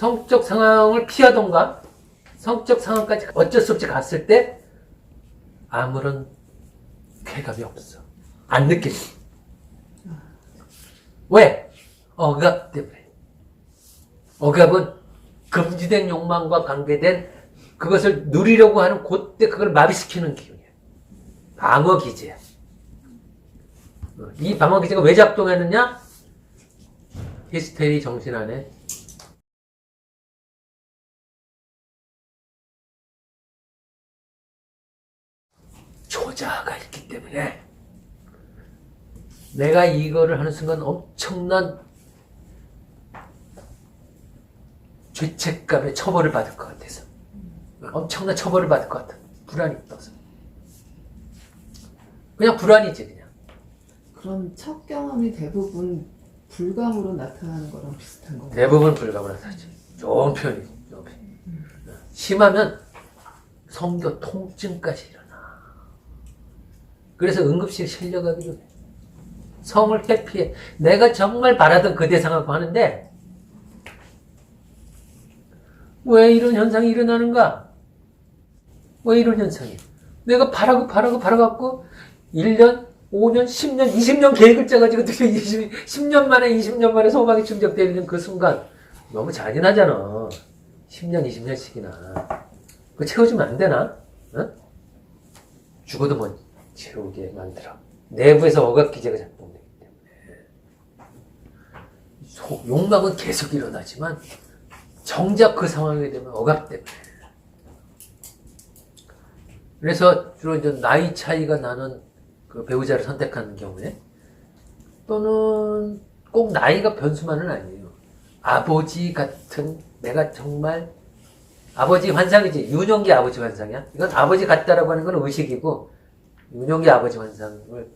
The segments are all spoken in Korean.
성적 상황을 피하던가 성적 상황까지 어쩔 수 없이 갔을 때 아무런 쾌감이 없어. 안 느껴져. 왜? 억압 때문에. 억압은 금지된 욕망과 관계된 그것을 누리려고 하는 그때 그걸 마비시키는 기운이야. 방어기제야. 이 방어기제가 왜 작동했느냐? 히스테리 정신 안에 조자가 있기 때문에 내가 이거를 하는 순간 엄청난 죄책감에 처벌을 받을 것 같아서 엄청난 처벌을 받을 것 같아. 불안이 떠서 그냥 불안이지 그냥. 그럼 첫 경험이 대부분 불감으로 나타나는 거랑 비슷한 건가요? 대부분 불감으로 나타나지. 좋은 표현이지. 좋은 표현. 심하면 성교 통증까지 일어나. 그래서 응급실 실려가기도 해. 성을 회피해. 내가 정말 바라던 그 대상하고 하는데 왜 이런 현상이 일어나는가? 왜 이런 현상이? 내가 바라갖고 1년, 5년, 10년, 20년 계획을 짜가지고 10년 만에, 20년 만에 소망이 충족되는 그 순간 너무 잔인하잖아. 10년, 20년씩이나. 그거 채워주면 안 되나? 어? 죽어도 못 채우게 만들어. 내부에서 억압기제가 작동되기 때문에. 욕망은 계속 일어나지만 정작 그 상황이 되면 억압 때문에. 그래서 주로 이제 나이 차이가 나는 그 배우자를 선택하는 경우에 또는 꼭 나이가 변수만은 아니에요. 아버지 같은 내가 정말 아버지 환상이지. 윤용기 아버지 환상이야. 이건 아버지 같다라고 하는 건 의식이고 윤용기 아버지 환상을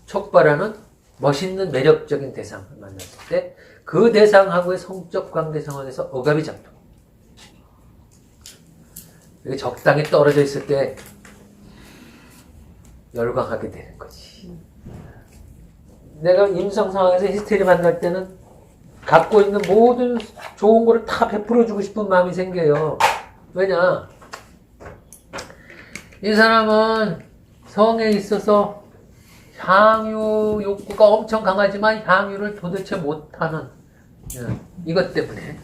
촉발하는 멋있는 매력적인 대상을 만났을 때 그 대상하고의 성적 관계 상황에서 억압이 작동. 이게 적당히 떨어져 있을 때 열광하게 되는 거지. 내가 임성 상황에서 히스테리 만날 때는 갖고 있는 모든 좋은 거를 다 베풀어주고 싶은 마음이 생겨요. 왜냐? 이 사람은 성에 있어서 향유 욕구가 엄청 강하지만 향유를 도대체 못하는 이것 때문에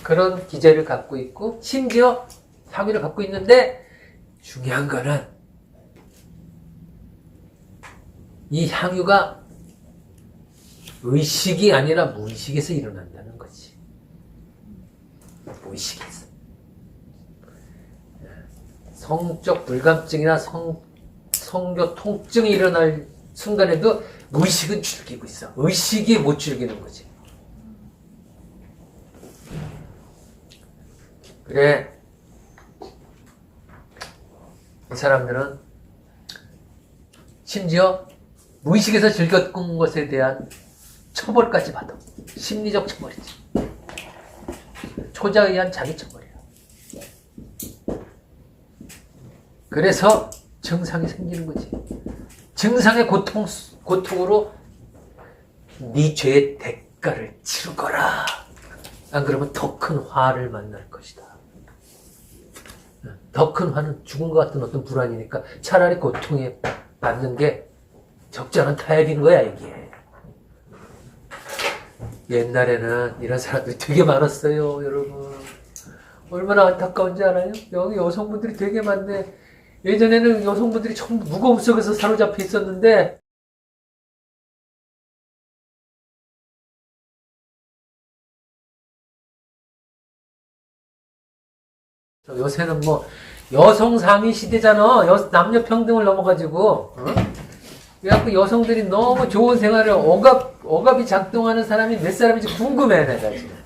그런 기제를 갖고 있고 심지어 향유를 갖고 있는데 중요한 거는 이 향유가 의식이 아니라 무의식에서 일어난다는 거지. 무의식에서. 성적 불감증이나 성교 통증이 일어날 순간에도 무의식은 즐기고 있어. 의식이 못 즐기는 거지. 그래. 이 사람들은 심지어 무의식에서 즐겼던 것에 대한 처벌까지 받아. 심리적 처벌이지. 초자에 의한 자기 처벌이야. 그래서 증상이 생기는 거지. 증상의 고통으로 네 죄의 대가를 치르거라. 안 그러면 더 큰 화를 만날 것이다. 더 큰 화는 죽은 것 같은 어떤 불안이니까 차라리 고통에 받는 게 적절한 타협인 거야, 이게. 옛날에는 이런 사람들이 되게 많았어요, 여러분. 얼마나 안타까운지 알아요? 여기 여성분들이 되게 많네. 예전에는 여성분들이 전부 무거움 속에서 사로잡혀 있었는데, 요새는 뭐, 여성 상위 시대잖아. 남녀 평등을 넘어가지고, 어? 그래갖고 여성들이 너무 좋은 생활을 억압이 작동하는 사람이 몇 사람인지 궁금해, 내가 지금.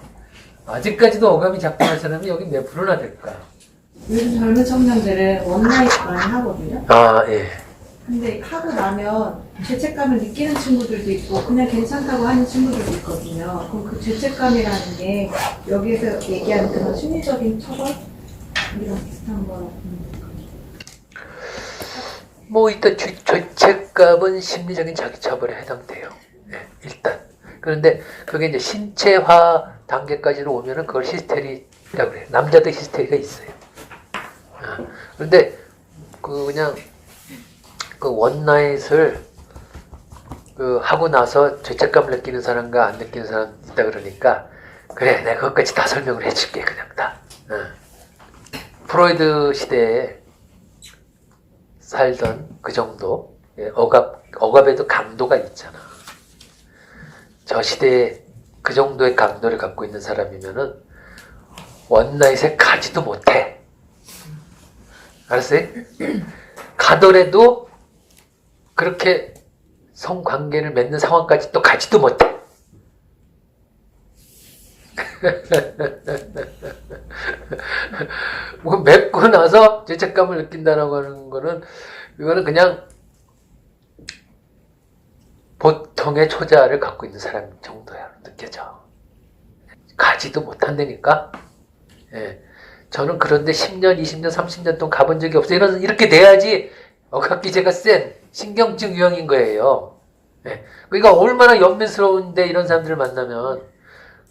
아직까지도 억압이 작동하는 사람이 여기 몇 프로나 될까? 요즘 젊은 청년들은 원나잇 많이 하거든요. 아, 예. 근데 하고 나면 죄책감을 느끼는 친구들도 있고 그냥 괜찮다고 하는 친구들도 있거든요. 그럼 그 죄책감이라는 게 여기에서 얘기하는 그런 심리적인 처벌? 이랑 비슷한 거라고 보는 거예요. 뭐 일단 죄책감은 심리적인 자기 처벌에 해당돼요. 네, 일단. 그런데 그게 이제 신체화 단계까지는 오면은 그걸 히스테리라고 그래. 남자도 히스테리가 있어요. 그런데 그냥 그 원나잇을 그 하고 나서 죄책감을 느끼는 사람과 안 느끼는 사람 있다 그러니까 그래 내가 그것까지 다 설명을 해줄게 그냥 다. 프로이드 시대에 살던 그 정도 억압에도 강도가 있잖아. 저 시대에 그 정도의 강도를 갖고 있는 사람이면은 원나잇에 가지도 못해. 알았어요? 가더라도 그렇게 성관계를 맺는 상황까지 또 가지도 못해. 뭐 맺고 나서 죄책감을 느낀다라고 하는 거는 이거는 그냥 보통의 초자를 갖고 있는 사람 정도야 느껴져. 가지도 못한다니까. 예. 저는 그런데 10년, 20년, 30년 동안 가본 적이 없어요. 이렇게 돼야지 억압기제가 센 신경증 유형인 거예요. 예. 그러니까 얼마나 연민스러운데 이런 사람들을 만나면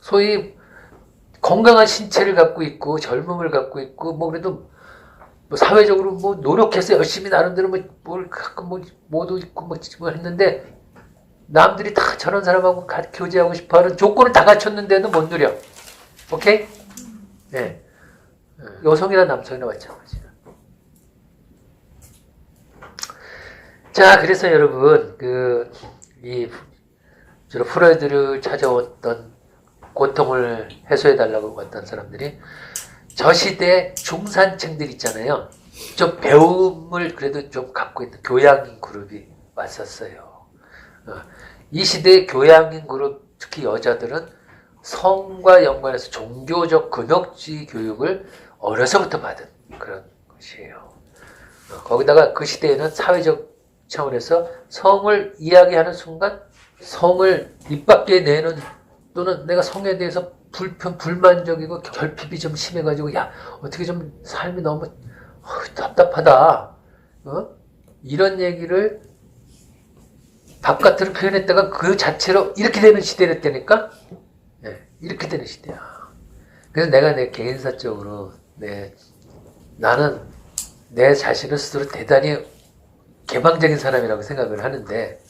소위 건강한 신체를 갖고 있고 젊음을 갖고 있고 뭐 그래도 뭐 사회적으로 뭐 노력해서 열심히 나름대로 뭘 가끔 뭐도 있고 뭐 했는데 남들이 다 저런 사람하고 교제하고 싶어하는 조건을 다 갖췄는데도 못 누려. 오케이? 예. 여성이나 남성이나 마찬가지야. 자, 그래서 여러분 주로 프로이드를 찾아왔던 고통을 해소해달라고 왔던 사람들이 저 시대 중산층들 있잖아요. 좀 배움을 그래도 좀 갖고 있는 교양인 그룹이 왔었어요. 이 시대의 교양인 그룹, 특히 여자들은 성과 연관해서 종교적 근역주의 교육을 어려서부터 받은 그런 것이에요. 거기다가 그 시대에는 사회적 차원에서 성을 이야기하는 순간 성을 입 밖에 내는 또는 내가 성에 대해서 불만적이고 결핍이 좀 심해가지고 야 어떻게 좀 삶이 너무 답답하다 이런 얘기를 바깥으로 표현했다가 그 자체로 이렇게 되는 시대였다니까. 네, 이렇게 되는 시대야. 그래서 내가 내 개인사적으로 나는 내 자신을 스스로 대단히 개방적인 사람이라고 생각을 하는데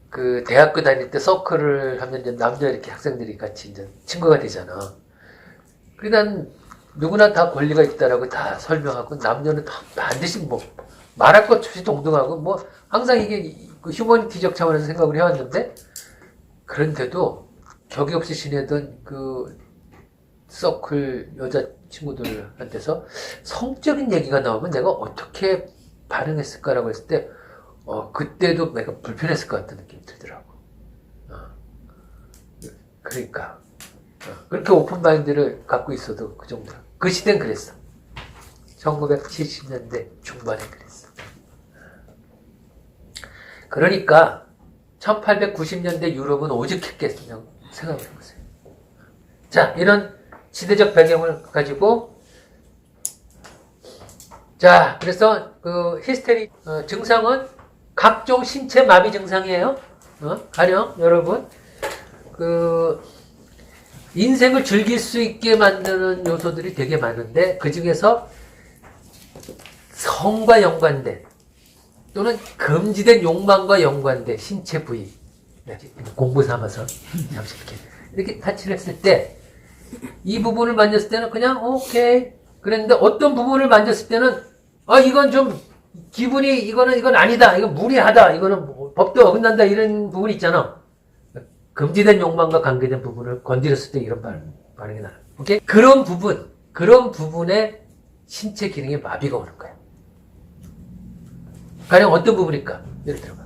그 대학교 다닐 때 서클을 하면 이제 남녀 이렇게 학생들이 같이 이제 친구가 되잖아. 그러니까 난 누구나 다 권리가 있다라고 다 설명하고 남녀는 다 반드시 뭐 말할 것 없이 동등하고 뭐 항상 이게 그 휴머니티적 차원에서 생각을 해왔는데 그런데도 격이 없이 지내던 그 서클 여자 친구들한테서 성적인 얘기가 나오면 내가 어떻게 반응했을까라고 했을 때 그때도 내가 불편했을 것 같은 느낌이 들더라고. 그러니까 그렇게 오픈 마인드를 갖고 있어도 그 정도. 그 시대는 그랬어. 1970년대 중반에 그랬어. 그러니까 1890년대 유럽은 오죽했겠냐고 생각을 해보세요. 자, 이런 시대적 배경을 가지고 자, 그래서 그 히스테리 증상은 각종 신체 마비 증상이에요. 가령 여러분 그 인생을 즐길 수 있게 만드는 요소들이 되게 많은데 그 중에서 성과 연관된 또는 금지된 욕망과 연관된 신체 부위 공부 삼아서 잠시 이렇게 타치를 했을 때 이 부분을 만졌을 때는 그냥 오케이 그랬는데 어떤 부분을 만졌을 때는 이건 좀 기분이 이건 아니다 이건 무리하다 이거는 법도 어긋난다 이런 부분이 있잖아. 금지된 욕망과 관계된 부분을 건드렸을 때 이런 반응이 나요. 오케이? 그런 부분에 신체 기능에 마비가 오는 거야. 가령 어떤 부분일까? 예를 들어봐.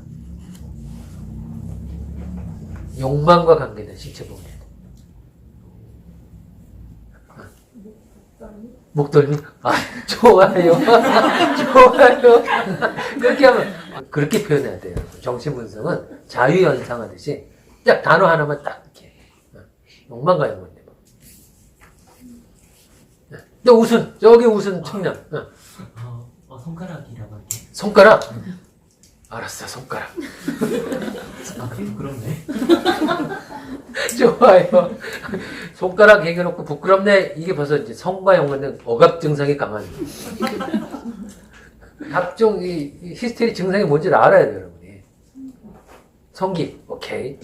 욕망과 관계된 신체 부분이야. 목덜미? 좋아요. 좋아요. 그렇게 하면, 그렇게 표현해야 돼요. 정신분석은 자유연상하듯이 딱 단어 하나만 딱 이렇게. 욕망과 연관돼. 또 저기 웃은 청년. 손가락이라고 할게. 손가락? 알았어, 손가락. 부끄럽네. 좋아요. 손가락 얘기해놓고 부끄럽네. 이게 벌써 이제 성과 연관된 억압 증상이 강한. 각종 이 히스테리 증상이 뭔지를 알아야 돼요, 여러분이. 성기, 오케이.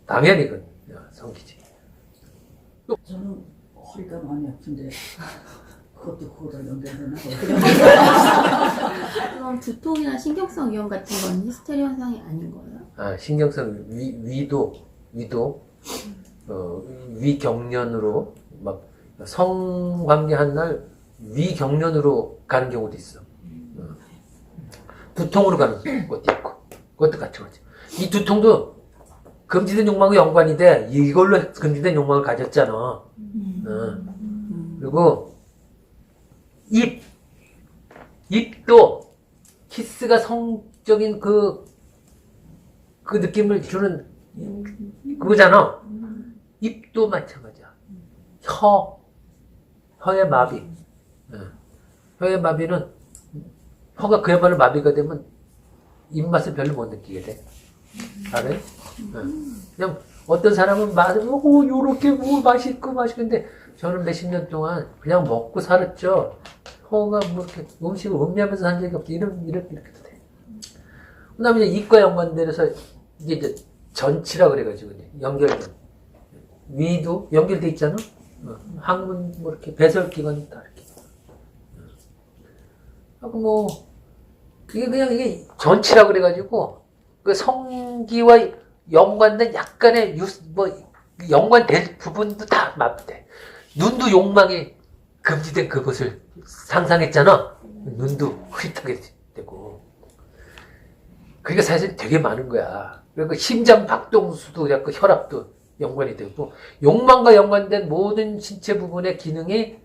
당연히 이건 성기지. 저는 허리가 많이 아픈데 그것도 그거랑 연결되나? 그럼 두통이나 신경성 위험 같은 건 히스테리 현상이 아닌 거예요? 아, 신경성 위도, 위경련으로, 막, 성관계 한 날 위경련으로 가는 경우도 있어. 두통으로 가는 것도 있고, 그것도 같이 그렇지. 이 두통도 금지된 욕망과 연관이 돼. 이걸로 금지된 욕망을 가졌잖아. 그리고, 입도, 키스가 성적인 그 느낌을 주는 그거잖아. 입도 마찬가지야. 혀의 마비. 혀의 마비는 혀가 그야말로 마비가 되면 입맛을 별로 못 느끼게 돼. 알아요? 그냥 어떤 사람은 요렇게 뭐 맛있는데 저는 몇십 년 동안 그냥 먹고 살았죠. 혀가 뭐 이렇게 음식을 음미하면서 산 적이 없지. 이렇게 돼. 그 다음에 이제 이과 연관돼서 이제 전치라 그래가지고 연결된 위도 연결돼 있잖아. 항문 뭐 이렇게 배설기관이 다 이렇게. 하고 뭐 이게 전치라 그래가지고 그 성기와 연관된 약간의 연관된 부분도 다 마비돼. 눈도 욕망이 금지된 그것을 상상했잖아. 눈도 흐릿하게 되고. 그게 사실 되게 많은 거야. 그리고 심장 박동수도 약간 혈압도 연관이 되고, 욕망과 연관된 모든 신체 부분의 기능이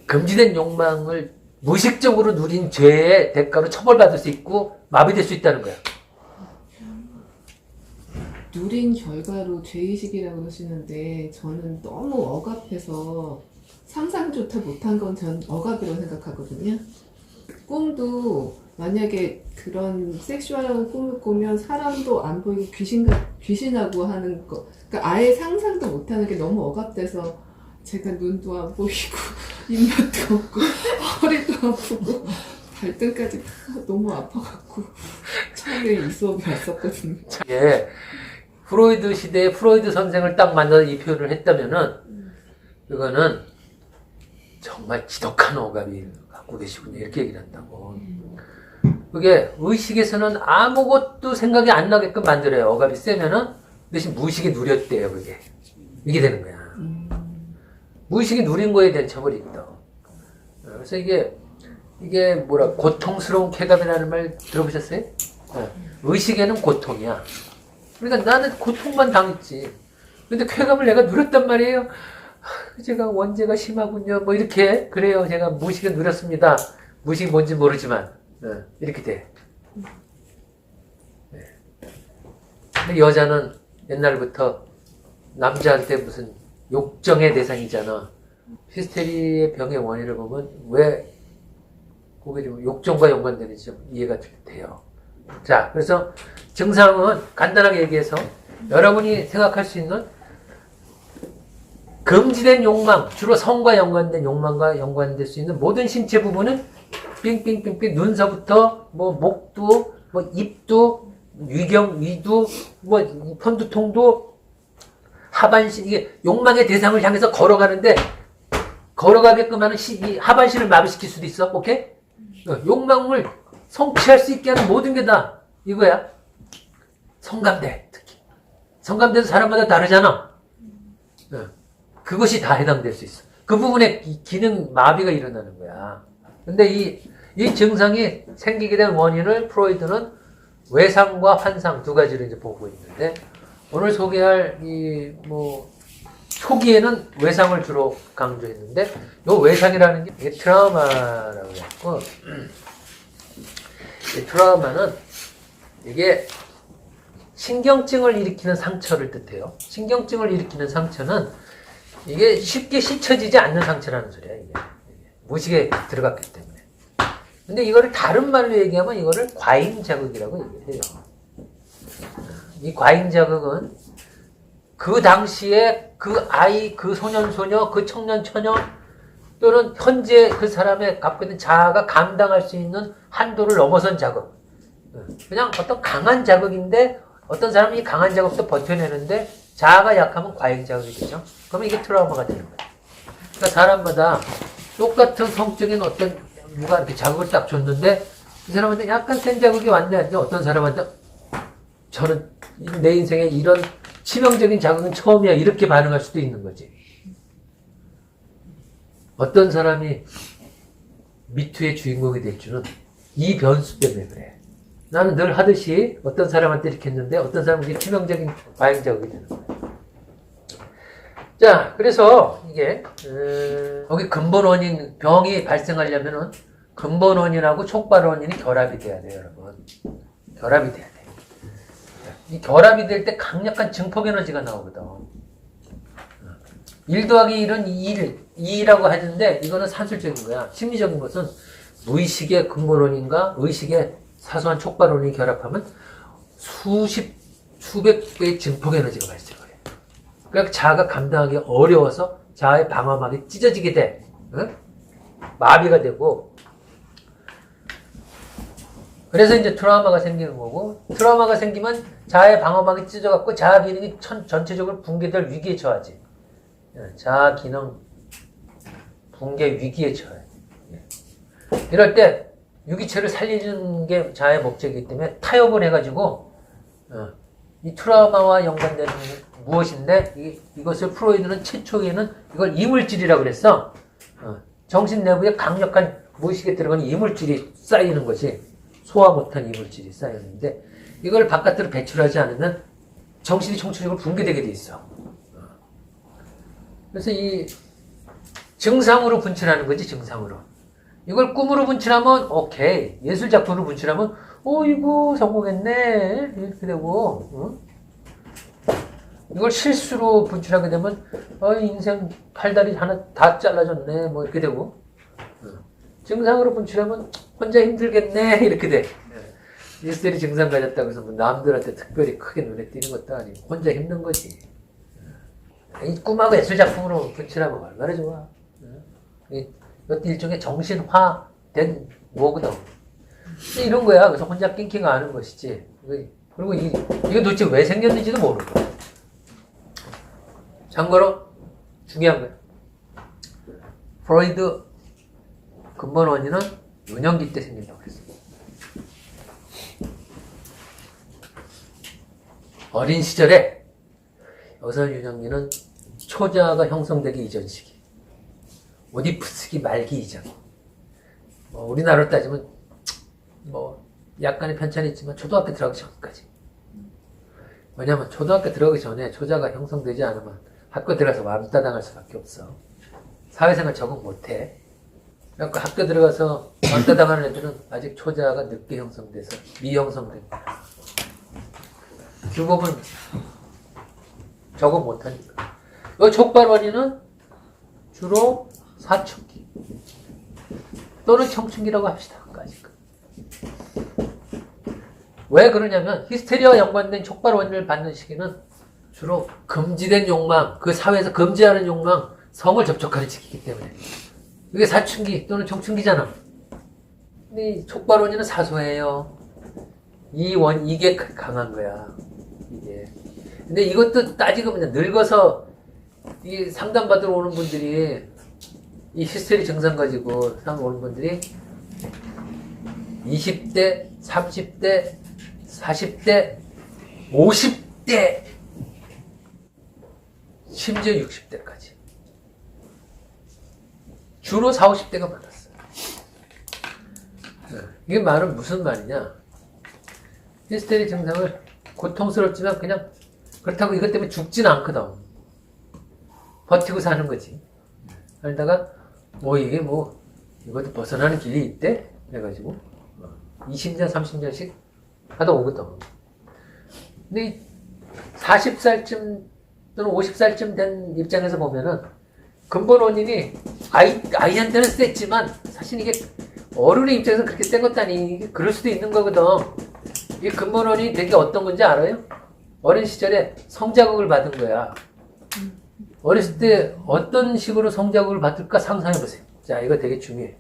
금지된 욕망을 무의식적으로 누린 죄의 대가로 처벌받을 수 있고 마비될 수 있다는 거야. 누린 결과로 죄의식이라고 하시는데 저는 너무 억압해서 상상조차 못한 건 전 억압이라고 생각하거든요. 꿈도 만약에 그런 섹슈얼한 꿈을 꾸면 사람도 안 보이고 귀신하고 하는 거, 그러니까 아예 상상도 못하는 게 너무 억압돼서 제가 눈도 안 보이고 입맛도 없고 허리도 아프고 발등까지 다 너무 아파갖고 처음에 이 수업이 왔었거든요. 예. 프로이드 시대에 프로이드 선생을 딱 만나서 이 표현을 했다면은, 그거는 정말 지독한 억압이 갖고 계시군요. 이렇게 얘기를 한다고. 그게 의식에서는 아무것도 생각이 안 나게끔 만들어요. 억압이 세면은 대신 무의식이 누렸대요, 그게. 이게 되는 거야. 무의식이 누린 거에 대한 처벌이 있다. 그래서 이게 고통스러운 쾌감이라는 말 들어보셨어요? 의식에는 고통이야. 그러니까 나는 고통만 당했지. 근데 쾌감을 내가 누렸단 말이에요. 제가 원죄가 심하군요. 뭐 이렇게 그래요. 제가 무의식을 누렸습니다. 무의식이 뭔지 모르지만 이렇게 돼. 근데 여자는 옛날부터 남자한테 무슨 욕정의 대상이잖아. 히스테리의 병의 원인을 보면 왜 그게 좀 욕정과 연관되는지 좀 이해가 돼요. 자, 그래서 증상은 간단하게 얘기해서 여러분이 생각할 수 있는 금지된 욕망, 주로 성과 연관된 욕망과 연관될 수 있는 모든 신체 부분은 삥삥삥삥 눈서부터 뭐 목도 뭐 입도 위도 뭐 편두통도 하반신, 이게 욕망의 대상을 향해서 걸어가는데 걸어가게끔 하는 이 하반신을 마비시킬 수도 있어. 오케이? 욕망을 성취할 수 있게 하는 모든 게 다 이거야. 성감대 특히. 성감대도 사람마다 다르잖아. 그것이 다 해당될 수 있어. 그 부분에 기능 마비가 일어나는 거야. 근데 이 증상이 생기게 된 원인을 프로이드는 외상과 환상 두 가지를 이제 보고 있는데, 오늘 소개할 초기에는 외상을 주로 강조했는데, 요 외상이라는 게 트라우마라고 했고, 이 트라우마는 이게 신경증을 일으키는 상처를 뜻해요. 신경증을 일으키는 상처는 이게 쉽게 씻혀지지 않는 상처라는 소리야, 이게. 무의식에 들어갔기 때문에. 근데 이거를 다른 말로 얘기하면 이거를 과잉 자극이라고 얘기해요. 이 과잉 자극은 그 당시에 그 아이, 그 소년, 소녀, 그 청년, 처녀 또는 현재 그 사람의 갖고 있는 자아가 감당할 수 있는 한도를 넘어선 자극. 그냥 어떤 강한 자극인데 어떤 사람이 이 강한 자극도 버텨내는데 자아가 약하면 과잉 자극이 되죠. 그러면 이게 트라우마가 되는 거예요. 그러니까 사람마다 똑같은 성적인 어떤 누가 이렇게 자극을 딱 줬는데 이 사람한테 약간 센 자극이 왔는데 어떤 사람한테 저는 내 인생에 이런 치명적인 자극은 처음이야 이렇게 반응할 수도 있는 거지. 어떤 사람이 미투의 주인공이 될 줄은 이 변수 때문에 그래. 나는 늘 하듯이 어떤 사람한테 이렇게 했는데 어떤 사람은 이게 치명적인 과잉 자극이 되는 거야. 자, 그래서 이게 여기 근본 원인 병이 발생하려면은 근본 원인하고 촉발 원인이 결합이 돼야 돼요, 여러분. 결합이 돼야 돼요. 이 결합이 될 때 강력한 증폭 에너지가 나오거든. 1 더하기 1은 2라고 하는데 이거는 산술적인 거야. 심리적인 것은 무의식의 근본 원인과 의식의 사소한 촉발 원인이 결합하면 수백 배의 증폭 에너지가 발생을 해. 그러니까 자아가 감당하기 어려워서 자아의 방어막이 찢어지게 돼. 응? 마비가 되고. 그래서 이제 트라우마가 생기는 거고, 트라우마가 생기면 자아의 방어막이 찢어져갖고 자아 기능이 전체적으로 붕괴될 위기에 처하지. 자아 기능 붕괴 위기에 처해. 이럴 때 유기체를 살리는 게 자아의 목적이기 때문에 타협을 해가지고 이 트라우마와 연관되는 무엇인데 이것을 프로이드는 최초에는 이걸 이물질이라고 그랬어. 정신 내부에 강력한 무의식에 들어가는 이물질이 쌓이는 것이 소화 못한 이물질이 쌓였는데 이걸 바깥으로 배출하지 않으면 정신이 총체적으로 붕괴되게 돼 있어. 그래서 이 증상으로 분출하는 거지, 증상으로. 이걸 꿈으로 분출하면 오케이. 예술작품으로 분출하면 이거 성공했네 이렇게 되고, 이걸 실수로 분출하게 되면 인생 팔다리 하나 다 잘라졌네 뭐 이렇게 되고, 증상으로 분출하면 혼자 힘들겠네 이렇게 돼. 히스테리 증상 가졌다고 해서 뭐 남들한테 특별히 크게 눈에 띄는 것도 아니고 혼자 힘든 거지. 이 꿈하고 예술작품으로 분출하면 얼마나 좋아. 이것도 일종의 정신화된 뭐거든. 이런 거야. 그래서 혼자 낑낑 아는 것이지. 그리고 이게 도대체 왜 생겼는지도 모르고. 참고로 중요한 거야. 프로이드 근본 원인은 유년기 때 생긴다고 그랬어. 어린 시절에 여기서 유년기는 초자가 형성되기 이전 시기. 오디푸스기 말기 이전. 우리나라로 따지면 약간의 편차는 있지만 초등학교 들어가기 전까지. 왜냐면 초등학교 들어가기 전에 초자가 형성되지 않으면 학교 들어가서 왕따당할 수밖에 없어. 사회생활 적응 못해. 그러니까 학교 들어가서 왕따당하는 애들은 아직 초자가 늦게 형성돼서 미형성된 거야. 규범은 적응 못하니까. 이 촉발 원인은 주로 사춘기 또는 청춘기라고 합시다. 왜 그러냐면 히스테리아와 연관된 촉발 원인을 받는 시기는 주로 금지된 욕망, 그 사회에서 금지하는 욕망, 성을 접촉하는 시기이기 때문에 이게 사춘기 또는 청춘기잖아. 근데 이 촉발 원인은 사소해요. 이게 강한 거야. 이게. 근데 이것도 따지고 보면 늙어서 이 상담받으러 오는 분들이 이 히스테리 증상 가지고 상담 오는 분들이 20대, 30대, 40대, 50대, 심지어 60대까지. 주로 40, 50대가 많았어요. 이게 말은 무슨 말이냐. 히스테리 증상을 고통스럽지만 그냥 그렇다고 이것 때문에 죽진 않거든. 버티고 사는 거지. 살다가 이것도 벗어나는 길이 있대? 그래가지고 20년, 30년씩 하다 오거든. 근데 40살쯤 또는 50살쯤 된 입장에서 보면은 근본 원인이 아이한테는 셌지만 사실 이게 어른의 입장에서 그렇게 센 것도 아니. 그럴 수도 있는 거거든. 이 근본원이 되게 어떤 건지 알아요? 어린 시절에 성자극을 받은 거야. 어렸을 때 어떤 식으로 성자극을 받을까 상상해 보세요. 자, 이거 되게 중요해.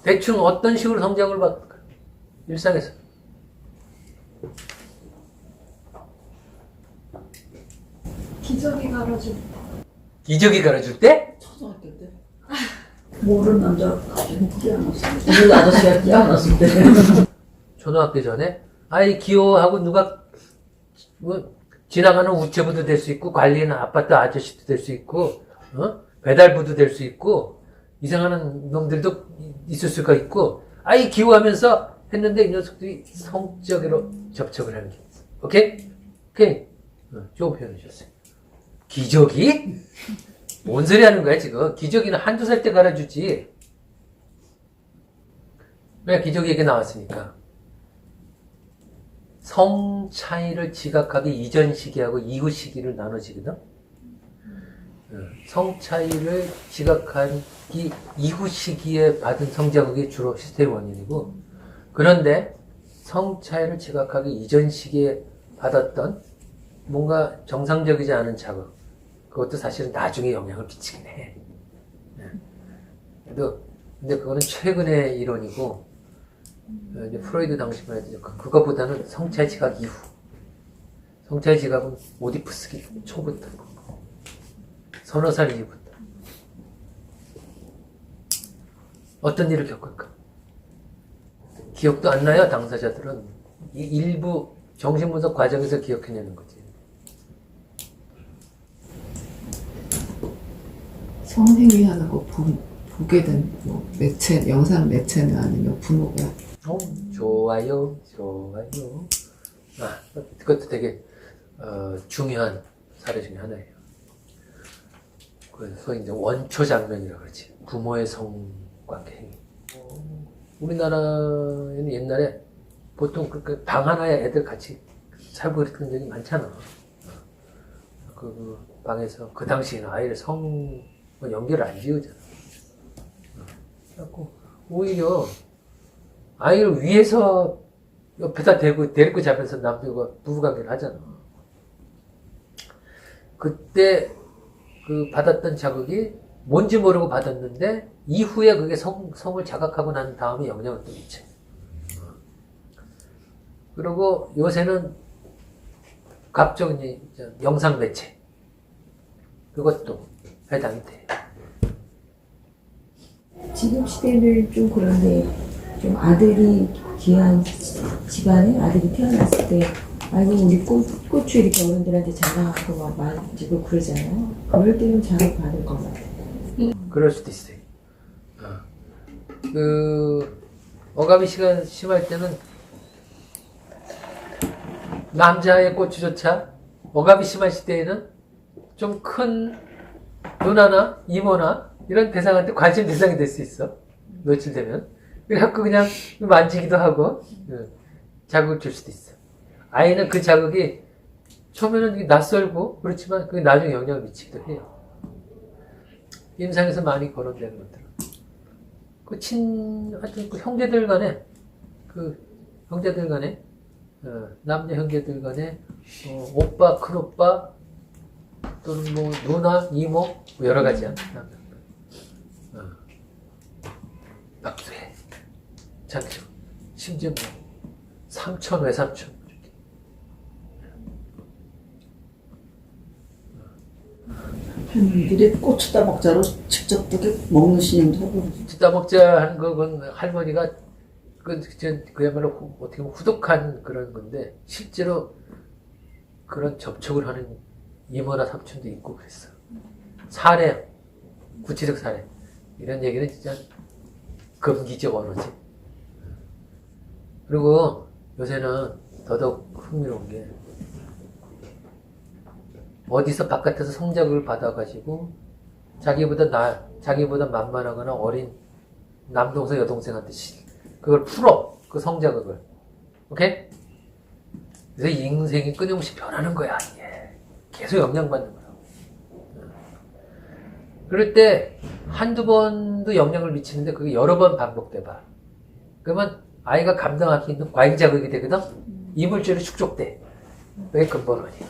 대충 어떤 식으로 성자극을 받을까? 일상에서. 기저귀 갈아주고. 기저귀 갈아줄 때? 초등학교 때 모르는 남자가 가지고 끼어놨어. 우리 아저씨가 끼어놨을 때. 초등학교 전에 아이 귀여워하고 누가 뭐 지나가는 우체부도 될 수 있고 관리하는 아파트 아저씨도 될 수 있고 배달부도 될 수 있고 이상한 놈들도 있을 수가 있고 아이 귀여워하면서 했는데 이 녀석들이 성적으로 접촉을 하는 게 있어. 오케이? 오케이? 좋은 표현이셨어요. 기저귀? 뭔 소리 하는 거야 지금? 기저귀는 한두 살 때 갈아주지. 왜 기저귀 얘기 나왔으니까. 성 차이를 지각하기 이전 시기하고 이후 시기를 나눠지거든. 성 차이를 지각하기 이후 시기에 받은 성자극이 주로 히스테리원인이고, 그런데 성 차이를 지각하기 이전 시기에 받았던 뭔가 정상적이지 않은 자극, 그것도 사실은 나중에 영향을 미치긴 해. 근데 그거는 최근의 이론이고, 이제 프로이드 당시만 해도 그거보다는 성차의 지각 이후. 성차의 지각은 오디푸스기 초부터. 서너 살 이후부터. 어떤 일을 겪을까? 기억도 안 나요, 당사자들은. 이 일부 정신분석 과정에서 기억해내는 거지. 성행위하는 거 보게 된 뭐 매체, 영상 매체는 아니면 부모가. 좋아요, 좋아요. 그것도 되게 중요한 사례 중에 하나예요. 그래서 이제 원초 장면이라고 그러지. 부모의 성관계 행위. 우리나라에는 옛날에 보통 그 방 하나에 애들 같이 살고 그랬던 적이 많잖아. 그 방에서 그 당시에는 아이를 성 연결을 안 지으잖아. 그래갖고 오히려 아이를 위에서 옆에다 대고 데리고 자면서 남들과 부부관계를 하잖아. 그때 그 받았던 자극이 뭔지 모르고 받았는데 이후에 그게 성을 자각하고 난 다음에 영향을 또 미쳐. 그리고 요새는 각종 이제 영상 매체 그것도 해당이 돼. 지금 시대는 좀 그런데 좀 아들이 귀한 집안에 아들이 태어났을 때 아이고 우리 고추 이렇게 어른들한테 자랑하고 막 만지고 그러잖아요. 그럴 때는 자극 받을 것 같아요. 그럴 수도 있어요. 어감이 심할 때는 남자의 고추조차 어감이 심한 시대에는 좀 큰 누나나 이모나 이런 대상한테 관심 대상이 될 수 있어. 며칠 되면. 그래갖고 그냥 만지기도 하고 자극을 줄 수도 있어. 아이는 그 자극이 처음에는 낯설고 그렇지만 그게 나중에 영향을 미치기도 해요. 임상에서 많이 거론되는 것들. 하여튼 그 형제들 간에 남녀 형제들 간에 오빠, 큰오빠 또는 뭐 누나, 이모 뭐 여러 가지야. 박수해. 장교. 심지어 뭐 삼촌, 외삼촌 한들이 고추 따먹자로 직접 그렇게 먹는 시행도 하고. 따먹자 하는 건 할머니가 그야말로 어떻게 보면 후덕한 그런 건데 실제로 그런 접촉을 하는 이모나 삼촌도 있고 그랬어. 사례, 구체적 사례 이런 얘기는 진짜 금기적 언어지. 그리고 요새는 더더욱 흥미로운 게 어디서 바깥에서 성자극을 받아가지고 자기보다 만만하거나 어린 남동생 여동생한테 그걸 풀어. 그 성자극을. 오케이? 그래서 인생이 끊임없이 변하는 거야. 이게. 계속 영향받는 거야. 그럴 때 한두 번도 영향을 미치는데 그게 여러 번 반복돼봐. 그러면 아이가 감당할 수 있는 과잉 자극이 되거든? 이물질이 축적돼. 그게 근본원이야.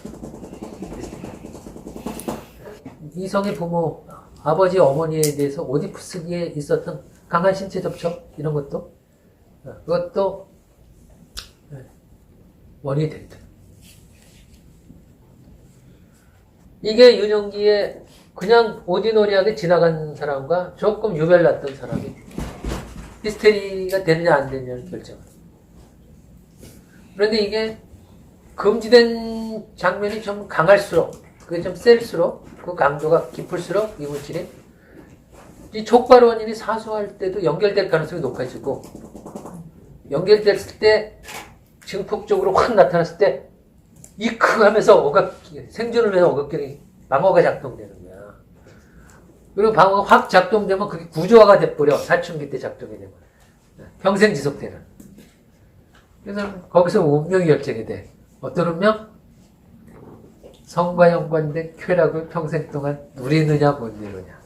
이성의 부모, 아버지, 어머니에 대해서 오디푸스기에 있었던 강한 신체 접촉, 이런 것도, 그것도 원인이 되거든. 이게 유년기에 그냥 오디너리하게 지나간 사람과 조금 유별났던 사람이 히스테리가 되느냐 안 되느냐를 결정합니다. 그런데 이게 금지된 장면이 좀 강할수록, 그게 좀 셀수록, 그 강도가 깊을수록 이 물질이 이 촉발 원인이 사소할 때도 연결될 가능성이 높아지고, 연결됐을 때 증폭적으로 확 나타났을 때 이크 하면서 생존을 위해서 어각경이 방어가 작동되는 거야. 그리고 방어가 확 작동되면 그게 구조화가 돼버려. 사춘기 때 작동이 되면 평생 지속되는. 그래서 거기서 운명이 결정이 돼. 어떤 운명? 성과 연관된 쾌락을 평생 동안 누리느냐 못 누리느냐.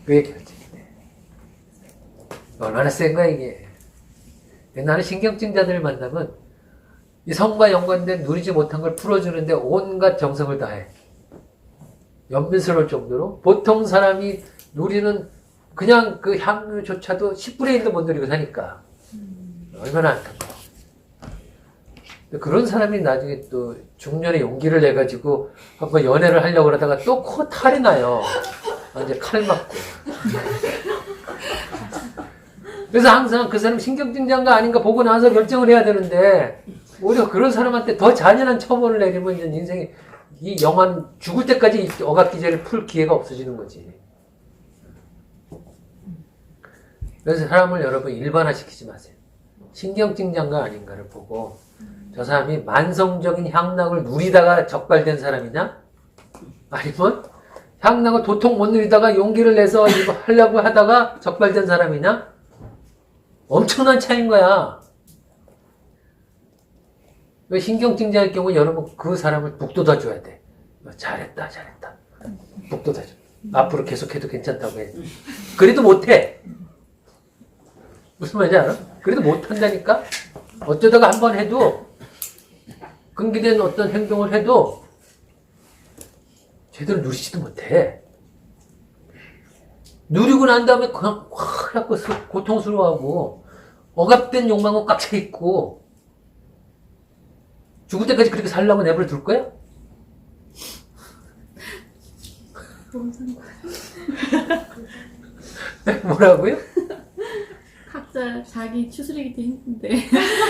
그게 결정이 돼. 얼마나 센 거야 이게. 나는 신경증자들을 만나면 이 성과 연관된 누리지 못한 걸 풀어주는데 온갖 정성을 다해. 연민스러울 정도로 보통 사람이 누리는 그냥 그 향유조차도 10분의 1도 못 누리고 사니까 얼마나 안타까워. 그런 사람이 나중에 또 중년에 용기를 내가지고 한번 연애를 하려고 그러다가 또 코 탈이 나요. 이제 칼 맞고. 그래서 항상 그 사람 신경증자인가 아닌가 보고 나서 결정을 해야 되는데 오히려 그런 사람한테 더 잔인한 처벌을 내리면 이제 인생이 이 영화는 죽을 때까지 이 억압기제를 풀 기회가 없어지는 거지. 그래서 사람을 여러분 일반화시키지 마세요. 신경증자인가 아닌가를 보고 저 사람이 만성적인 향락을 누리다가 적발된 사람이냐? 아니면 향락을 도통 못 누리다가 용기를 내서 이거 하려고 하다가 적발된 사람이냐? 엄청난 차이인 거야. 신경증자일 경우 여러분 그 사람을 북돋아 줘야 돼. 잘했다. 북돋아 줘. 앞으로 계속해도 괜찮다고 해. 그래도 못해. 무슨 말인지 알아? 그래도 못한다니까? 어쩌다가 한 번 해도 금기된 어떤 행동을 해도 제대로 누리지도 못해. 누리고 난 다음에 그냥 확 해갖고 고통스러워하고 억압된 욕망은 꽉 차 있고 죽을 때까지 그렇게 살려고 내버려 둘 거야? 뭐라고요? 각자 자기 추스리기도 힘든데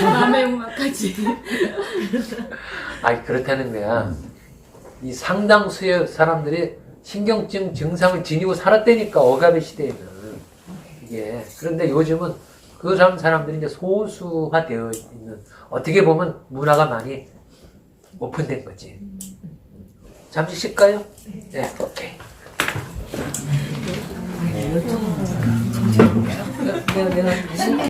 남의 음악까지. 아니 그렇다는 거야. 이 상당수의 사람들이 신경증 증상을 지니고 살았다니까 억압의 시대에는 이게. 그런데 요즘은 그 사람들이 이제 소수화되어 있는, 어떻게 보면 문화가 많이 오픈된 거지. 잠시 쉴까요? 네, 오케이. 내가